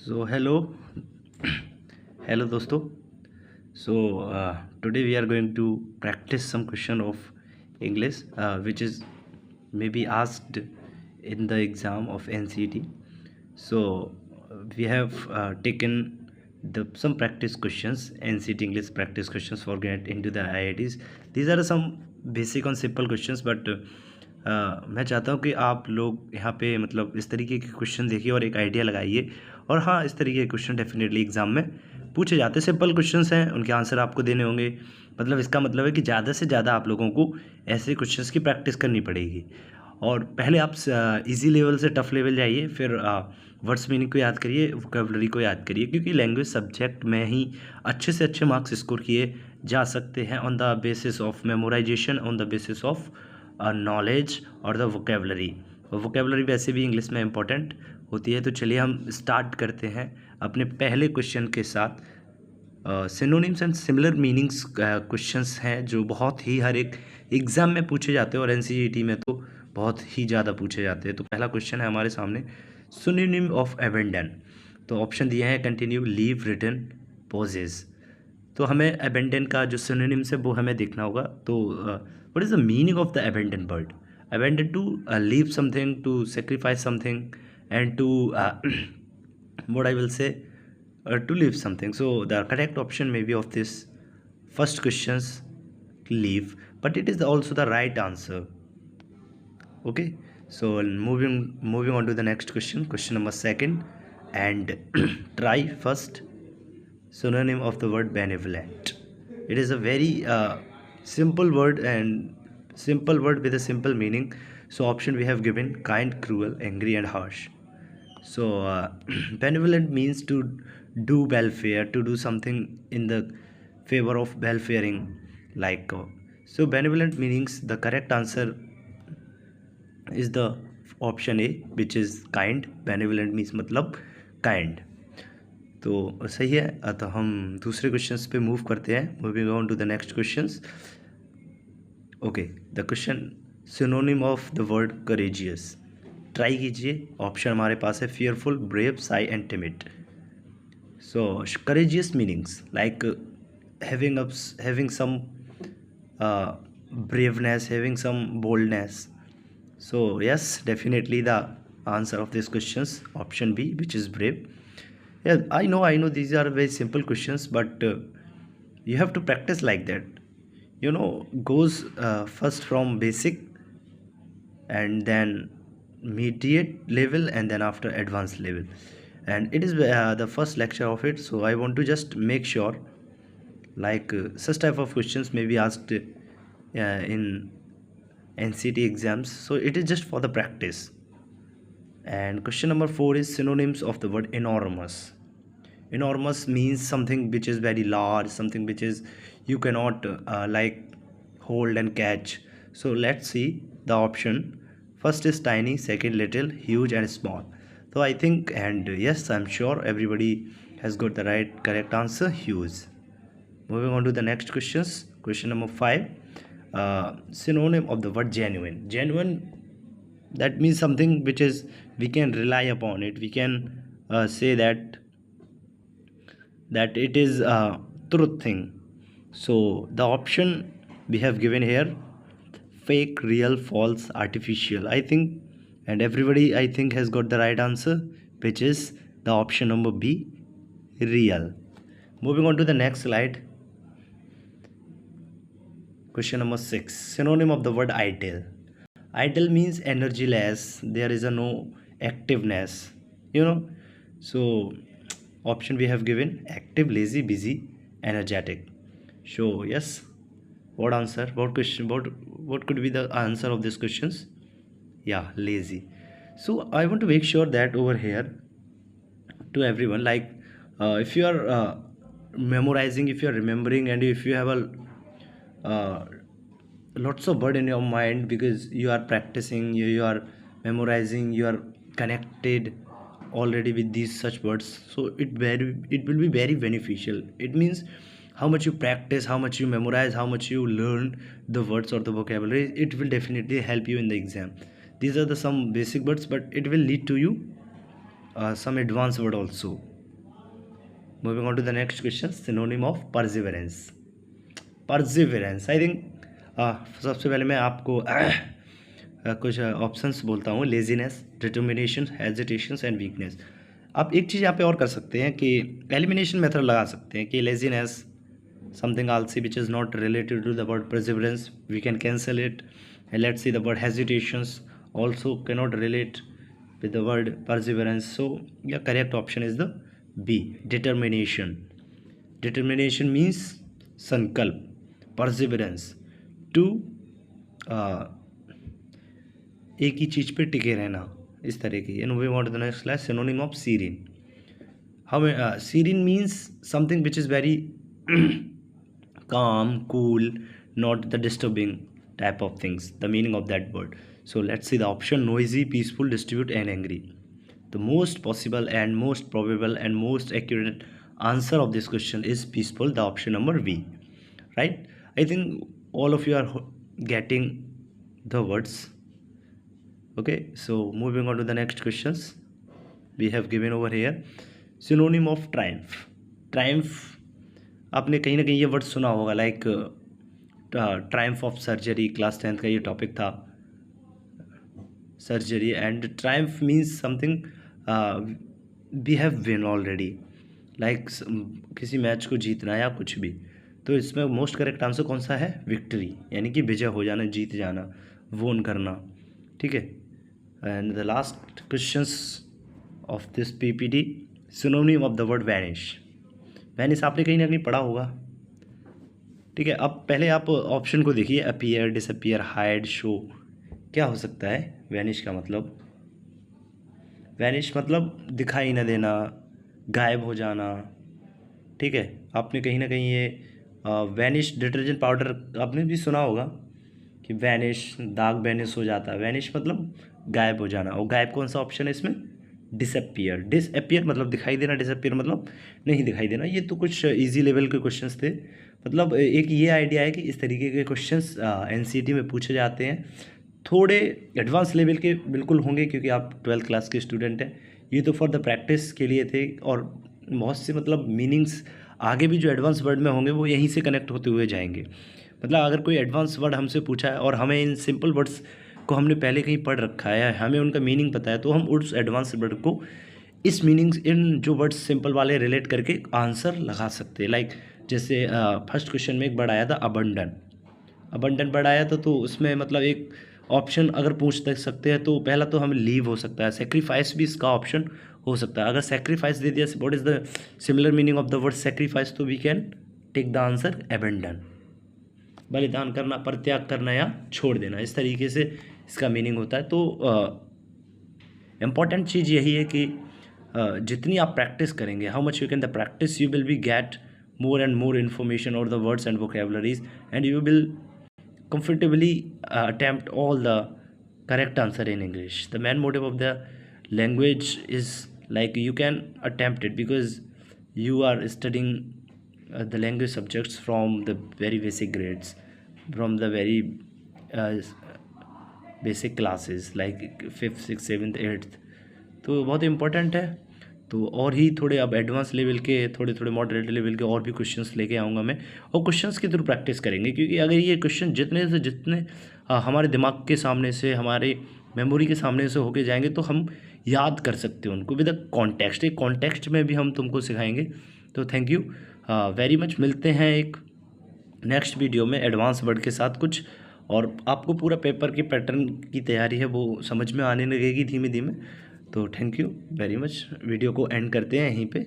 So hello दोस्तों. Today we are going to practice some question of English, which is maybe asked in the exam of NCET. We have taken some practice questions, NCET English practice questions for get into the IITs. These are some basic and simple questions, but मैं चाहता हूँ कि आप लोग यहाँ पे मतलब इस तरीके के क्वेश्चन देखिए और एक आइडिया लगाइए. और हाँ, इस तरीके के क्वेश्चन डेफिनेटली एग्जाम में पूछे जाते हैं. सिंपल क्वेश्चंस हैं, उनके आंसर आपको देने होंगे. मतलब इसका मतलब है कि ज़्यादा से ज़्यादा आप लोगों को ऐसे क्वेश्चंस की प्रैक्टिस करनी पड़ेगी. और पहले आप इजी लेवल से टफ लेवल जाइए, फिर वर्ड्स मीनिंग को याद करिए, वोकेबलरी को याद करिए, क्योंकि लैंग्वेज सब्जेक्ट में ही अच्छे से अच्छे मार्क्स स्कोर किए जा सकते हैं on the basis of memorisation, on the basis of knowledge और द वोकेबलरी. वोकेबलरी वैसे भी इंग्लिश में इंपॉर्टेंट होती है. तो चलिए हम स्टार्ट करते हैं अपने पहले क्वेश्चन के साथ. Synonyms and similar meanings questions हैं जो बहुत ही हर एक एग्ज़ाम में पूछे जाते हैं, और एनसीईटी में तो बहुत ही ज़्यादा पूछे जाते हैं. तो पहला क्वेश्चन है हमारे सामने, सिनोनिम ऑफ अबेंडन. तो ऑप्शन दिए हैं कंटिन्यू, लीव, रिटर्न, पोजेस. तो हमें अबेंडन का जो सिनोनिम्स है वो हमें देखना होगा. तो what is the meaning of the abandon word? Abandon, to leave something, to sacrifice something, and to what I will say, to leave something. So the correct option maybe of this first questions, leave, but it is also the right answer. Okay, so moving on to the next question number second, and try first synonym of the word benevolent. It is a very simple word, and simple word with a simple meaning. So option we have given: kind, cruel, angry, and harsh. So benevolent means to do welfare, to do something in the favor of welfaring, like so benevolent meanings, the correct answer is the option A, which is kind. Benevolent means मतलब kind. तो सही है. तो हम दूसरे questions पे move करते हैं. Moving on to the next questions. Okay, the question, synonym of the word courageous. Try कीजिए. ऑप्शन हमारे पास है fearful, brave, shy and timid. So courageous meanings like having some braveness, having some boldness. So yes, definitely the answer of these questions, option B, which is brave. Yeah, I know these are very simple questions, but you have to practice like that. Goes first from basic, and then mediate level, and then after advanced level. And it is the first lecture of it, so I want to just make sure like such type of questions may be asked in NCT exams, so it is just for the practice. And question number 4 is synonyms of the word enormous. Enormous means something which is very large, something which is you cannot like hold and catch. So let's see the option. First is tiny, second little, huge, and small. So I think, and yes, I'm sure everybody has got the correct answer, huge. Moving on to the next questions. Question number 5, synonym of the word genuine. Genuine, that means something which is we can rely upon it. We can say that it is a truth thing. So the option we have given here: fake, real, false, artificial. I think, and everybody I think has got the right answer, which is the option number B, real. Moving on to the next slide. Question number 6, synonym of the word idle. Idle means energyless. There is a no activeness. So option we have given: active, lazy, busy, energetic. So yes, what answer? What question? What could be the answer of these questions? Yeah, lazy. So I want to make sure that over here to everyone, like if you are memorizing, if you are remembering, and if you have a lots of word in your mind, because you are practicing, you are memorizing, you are connected already with these such words, so it will be very beneficial. It means how much you practice, how much you memorize, how much you learn the words or the vocabulary, it will definitely help you in the exam. These are the some basic words, but it will lead to you some advanced word also. Moving on to the next question, synonym of perseverance. Perseverance I think सबसे पहले मैं आपको कुछ options बोलता हूँ। Laziness, determination, hesitations and weakness. आप एक चीज़ यहाँ पे और कर सकते हैं कि एलिमिनेशन मेथड लगा सकते हैं कि laziness something also which is not related to the word perseverance, we can cancel it. And let's see the word hesitations also cannot relate with the word perseverance. So yeah, correct option is the B, determination. Determination means sankalp, perseverance to एक ही चीज़ पे टिके रहना, इस तरह की। And we want the next class, synonym of serene. हम serene means something which is very calm, cool, not the disturbing type of things, the meaning of that word. So let's see the option, noisy, peaceful, distribute and angry. The most possible and most probable and most accurate answer of this question is peaceful, the option number B, right? I think all of you are getting the words. Okay, so moving on to the next questions we have given over here. Synonym of triumph. Triumph आपने कहीं ना कहीं ये word सुना होगा, like triumph of surgery, class 10th का ये topic था, surgery. And triumph means something we have win already, like किसी मैच को जीतना या कुछ भी। तो इसमें मोस्ट करेक्ट आंसर कौन सा है? विक्ट्री, यानी कि विजय हो जाना, जीत जाना, वोन करना, ठीक है। And the last questions of this PPT, synonym of the word vanish. Vanish आपने कहीं ना कहीं पढ़ा होगा, ठीक है। अब पहले आप ऑप्शन को देखिए, अपीयर, डिसअपीयर, हाइड, शो। क्या हो सकता है वैनिश का मतलब? वैनिश मतलब दिखाई न देना, गायब हो जाना, ठीक है। आपने कहीं ना कहीं ये वैनिश डिटर्जेंट पाउडर आपने भी सुना होगा कि वैनिश, दाग वैनिश हो जाता है। वैनिश मतलब गायब हो जाना, और गायब कौन सा ऑप्शन है इसमें? डिसअपीयर। डिसअपीयर मतलब दिखाई देना, डिसअपीयर मतलब नहीं दिखाई देना। ये तो कुछ इजी लेवल के क्वेश्चंस थे। मतलब एक ये आइडिया है कि इस तरीके के क्वेश्चंस एनसीईटी में पूछे जाते हैं। थोड़े एडवांस लेवल के बिल्कुल होंगे क्योंकि आप 12th क्लास के स्टूडेंट हैं। ये तो फॉर द प्रैक्टिस के लिए थे, और बहुत से मतलब मीनिंग्स आगे भी जो एडवांस वर्ड में होंगे वो यहीं से कनेक्ट होते हुए जाएंगे। मतलब अगर कोई एडवांस वर्ड हमसे पूछा है और हमें इन सिंपल वर्ड्स को हमने पहले कहीं पढ़ रखा है, हमें उनका मीनिंग पता है, तो हम उस एडवांस वर्ड को इस मीनिंग्स, इन जो वर्ड्स सिंपल वाले रिलेट करके आंसर लगा सकते हैं। लाइक जैसे फर्स्ट क्वेश्चन में एक वर्ड आया था अबंडन, अबंडन वर्ड आया था, तो उसमें मतलब एक ऑप्शन अगर पूछ सकते हैं तो पहला तो हमें लीव हो सकता है, सेक्रीफाइस भी इसका ऑप्शन हो सकता है। अगर सेक्रीफाइस दे दिया, what is the similar meaning of the word sacrifice, तो we can take the answer abandon, बलिदान करना, परित्याग करना या छोड़ देना, इस तरीके से इसका मीनिंग होता है। तो इम्पॉर्टेंट चीज़ यही है कि जितनी आप प्रैक्टिस करेंगे, how much you can the practice, you will be get more and more information or the words and vocabularies, and you will comfortably attempt all the correct answer in English. The main motive of the language is like you can attempt it because you are studying the language subjects from the very basic grades, from the very uh, basic classes like 5th 6th 7th 8th। तो बहुत important है। तो और ही थोड़े अब advance level के, थोड़े थोड़े मॉडरेट लेवल के और भी क्वेश्चंस लेके आऊँगा मैं, और क्वेश्चंस के थ्रू प्रैक्टिस करेंगे। क्योंकि अगर ये क्वेश्चन जितने से जितने हमारे दिमाग के सामने से, हमारे मेमोरी के सामने से होके जाएंगे, तो हम याद कर सकते हैं उनको विद द कॉन्टेक्स्ट। एक कॉन्टेक्स्ट में भी हम तुमको सिखाएंगे। तो थैंक यू वेरी मच। मिलते हैं एक नेक्स्ट वीडियो में एडवांस वर्ड के साथ कुछ, और आपको पूरा पेपर की पैटर्न की तैयारी है वो समझ में आने लगेगी धीमे धीमे। तो thank you very much. Video को एंड करते हैं यहीं पे।